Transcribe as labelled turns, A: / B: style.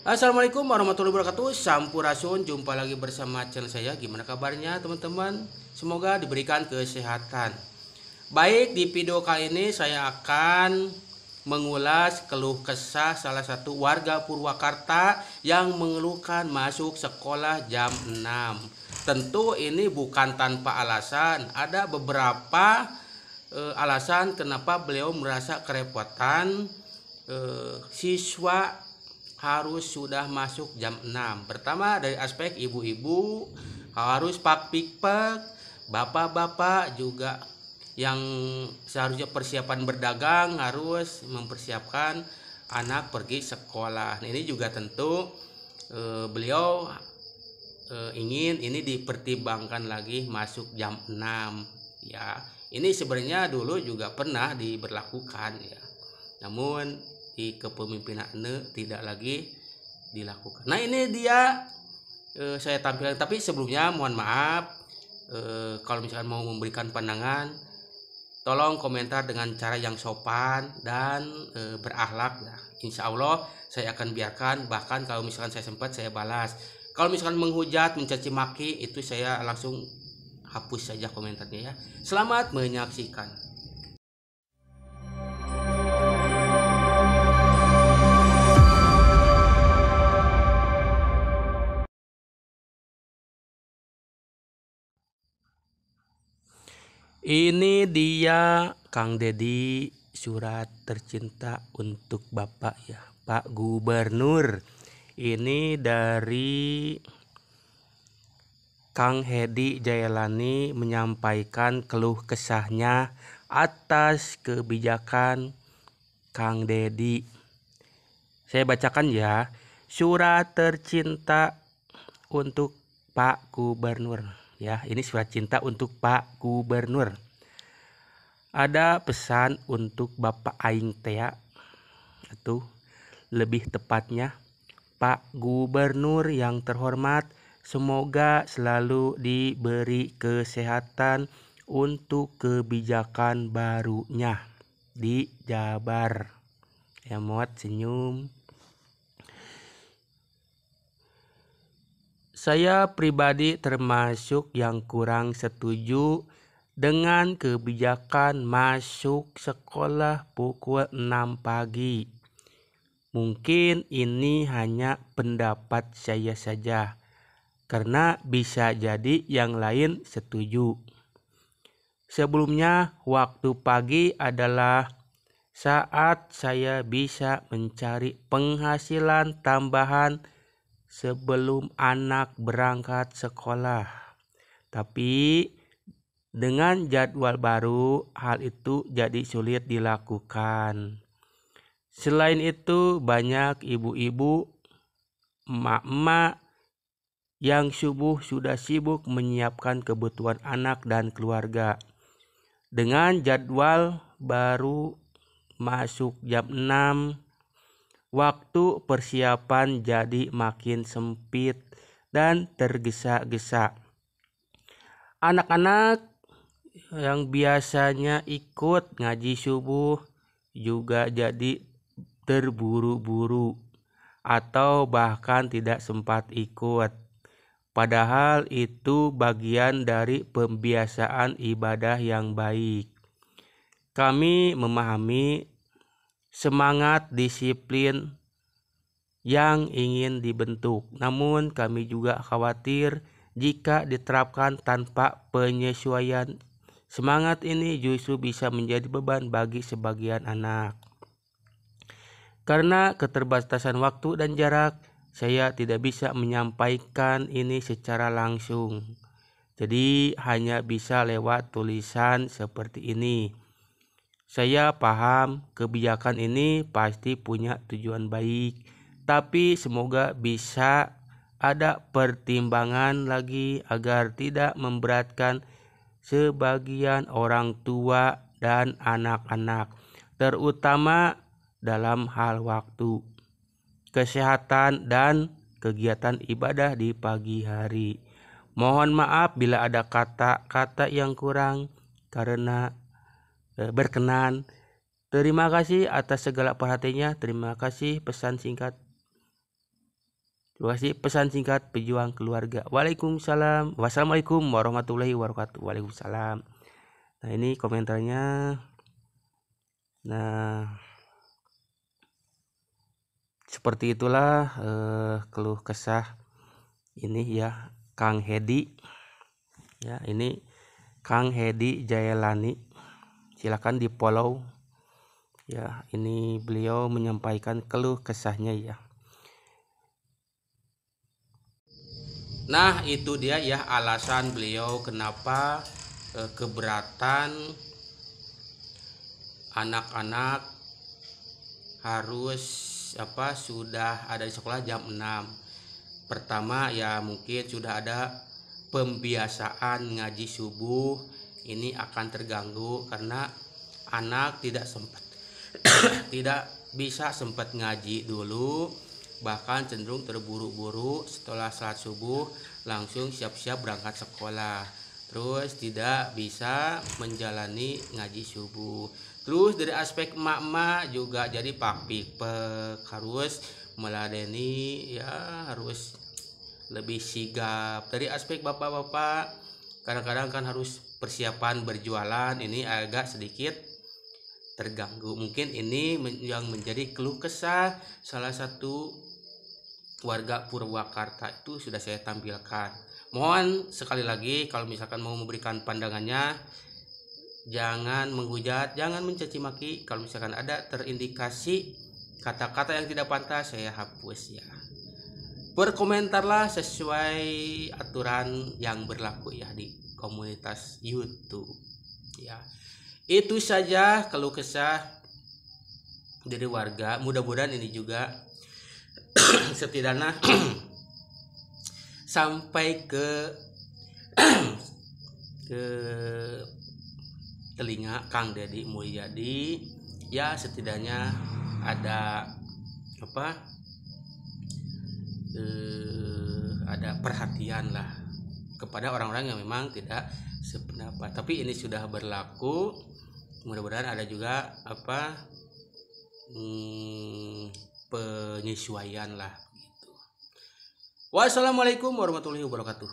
A: Assalamualaikum warahmatullahi wabarakatuh. Sampurasun, jumpa lagi bersama channel saya. Gimana kabarnya teman-teman? Semoga diberikan kesehatan. Baik, di video kali ini saya akan mengulas keluh kesah salah satu warga Purwakarta yang mengeluhkan masuk sekolah jam 6. Tentu ini bukan tanpa alasan. Ada beberapa alasan kenapa beliau merasa kerepotan. Siswa harus sudah masuk jam 6. Pertama dari aspek ibu-ibu harus pikpek, bapak-bapak juga yang seharusnya persiapan berdagang harus mempersiapkan anak pergi sekolah. Nah, ini juga tentu beliau ingin ini dipertimbangkan lagi masuk jam 6 ya. Ini sebenarnya dulu juga pernah diberlakukan ya. Namun di kepemimpinan tidak lagi dilakukan. Nah, ini dia saya tampilkan, tapi sebelumnya mohon maaf kalau misalkan mau memberikan pandangan, tolong komentar dengan cara yang sopan dan berakhlak ya. Insya Allah saya akan biarkan, bahkan kalau misalkan saya sempat saya balas. Kalau misalkan menghujat, mencaci maki, itu saya langsung hapus saja komentarnya ya. Selamat menyaksikan. Ini dia Kang Dedi, surat tercinta untuk Bapak ya, Pak Gubernur. Ini dari Kang Hedi Jayalani menyampaikan keluh kesahnya atas kebijakan Kang Dedi. Saya bacakan ya. Surat tercinta untuk Pak Gubernur. Ya, ini surat cinta untuk Pak Gubernur. Ada pesan untuk Bapak Aing Tea, atau lebih tepatnya Pak Gubernur yang terhormat, semoga selalu diberi kesehatan untuk kebijakan barunya di Jabar. Emot senyum. Saya pribadi termasuk yang kurang setuju dengan kebijakan masuk sekolah pukul 6 pagi. Mungkin ini hanya pendapat saya saja, karena bisa jadi yang lain setuju. Sebelumnya, waktu pagi adalah saat saya bisa mencari penghasilan tambahan sebelum anak berangkat sekolah. Tapi dengan jadwal baru, hal itu jadi sulit dilakukan. Selain itu, banyak ibu-ibu, emak-emak yang subuh sudah sibuk menyiapkan kebutuhan anak dan keluarga. Dengan jadwal baru masuk jam 6, waktu persiapan jadi makin sempit dan tergesa-gesa. Anak-anak yang biasanya ikut ngaji subuh juga jadi terburu-buru atau bahkan tidak sempat ikut. Padahal itu bagian dari pembiasaan ibadah yang baik. Kami memahami semangat disiplin yang ingin dibentuk, namun kami juga khawatir jika diterapkan tanpa penyesuaian, semangat ini justru bisa menjadi beban bagi sebagian anak. Karena keterbatasan waktu dan jarak, saya tidak bisa menyampaikan ini secara langsung. Jadi hanya bisa lewat tulisan seperti ini. Saya paham kebijakan ini pasti punya tujuan baik, tapi semoga bisa ada pertimbangan lagi agar tidak memberatkan sebagian orang tua dan anak-anak, terutama dalam hal waktu, kesehatan, dan kegiatan ibadah di pagi hari. Mohon maaf bila ada kata-kata yang kurang karena berkenan. Terima kasih atas segala perhatiannya. Terima kasih, pesan singkat. Terima kasih pesan singkat pejuang keluarga. Waalaikumsalam. Wassalamualaikum warahmatullahi wabarakatuh. Waalaikumsalam. Nah, ini komentarnya. Nah, seperti itulah keluh kesah ini ya Kang Hedi. Ya, ini Kang Hedi Jayalani. Silakan di follow. Ya, ini beliau menyampaikan keluh kesahnya ya. Nah, itu dia ya alasan beliau kenapa keberatan anak-anak harus sudah ada di sekolah jam 6. Pertama ya mungkin sudah ada pembiasaan ngaji subuh, ini akan terganggu karena anak tidak sempat tidak bisa sempat ngaji dulu, bahkan cenderung terburu-buru setelah salat subuh langsung siap-siap berangkat sekolah, terus tidak bisa menjalani ngaji subuh. Terus dari aspek emak-emak juga jadi pakpik harus meladeni ya, harus lebih sigap. Dari aspek bapak-bapak kadang-kadang kan harus persiapan berjualan, ini agak sedikit terganggu. Mungkin ini yang menjadi keluh kesah salah satu warga Purwakarta itu sudah saya tampilkan. Mohon sekali lagi kalau misalkan mau memberikan pandangannya, jangan menghujat, jangan mencaci maki. Kalau misalkan ada terindikasi kata-kata yang tidak pantas, saya hapus ya. Berkomentarlah sesuai aturan yang berlaku ya di komunitas YouTube ya. Itu saja keluh kesah dari warga. Mudah-mudahan ini juga setidaknya sampai ke telinga Kang Deddy Mulyadi ya, setidaknya ada ada perhatian lah kepada orang-orang yang memang tidak sependapat. Tapi ini sudah berlaku, mudah-mudahan ada juga penyesuaian lah gitu. Wassalamualaikum warahmatullahi wabarakatuh.